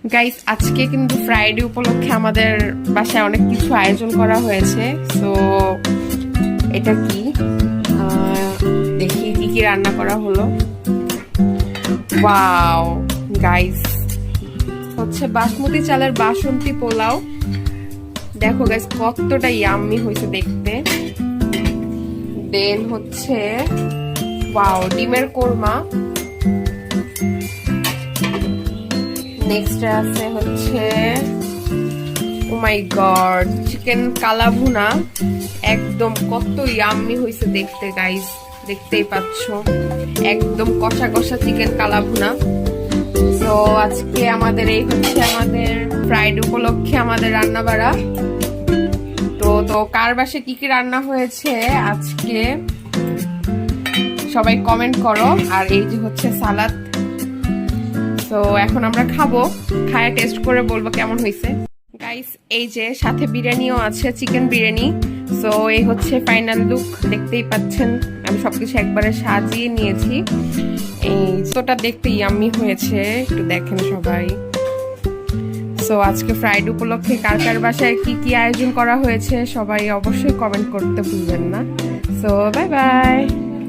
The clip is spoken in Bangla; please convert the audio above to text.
গাইস, আজকে কিন্তু ফ্রাইডে উপলক্ষে আমাদের বাসায় অনেক কিছু আয়োজন করা হয়েছে। সো এটা কি দেখি কি কি রান্না করা হলো। ওয়াও গাইস, হচ্ছে বাসমতি চালের বাসন্তী পোলাও। দেখো গাইস কতটা ইয়াম্মি হয়েছে দেখতে। দেন হচ্ছে ওয়াও ডিমের কোরমা। নেক্সট আছে হচ্ছে ও মাই গড চিকেন কালা ভুনা। একদম কত ইয়াম্মি হয়েছে দেখতে গাইস, দেখতেই পাচ্ছ একদম কষা কষা চিকেন কালা ভুনা। তো আজকে আমাদের এই হচ্ছে আমাদের ফ্রাইডে উপলক্ষে আমাদের রান্না বাড়া। তো কার বাসায় কি কি রান্না হয়েছে আজকে সবাই কমেন্ট করো। আর এই যে হচ্ছে সালাদ। তো এখন আমরা খাবো, খায়া টেস্ট করে বলবো কেমন হয়েছে। গাইস এই যে সাথে বিরিয়ানিও আছে, চিকেন বিরিয়ানি। সো এই হচ্ছে ফাইনাল লুক, দেখতেই পাচ্ছেন আমি সবকিছু একবারে সাজিয়ে নিয়েছি। এই তোটা দেখতে ইয়াম্মি হয়েছে, একটু দেখেন সবাই। সো আজকে ফ্রাইডে উপলক্ষে কার কার বাসায় কি কি আয়োজন করা হয়েছে সবাই অবশ্যই কমেন্ট করতে ভুলবেন না। So bye bye.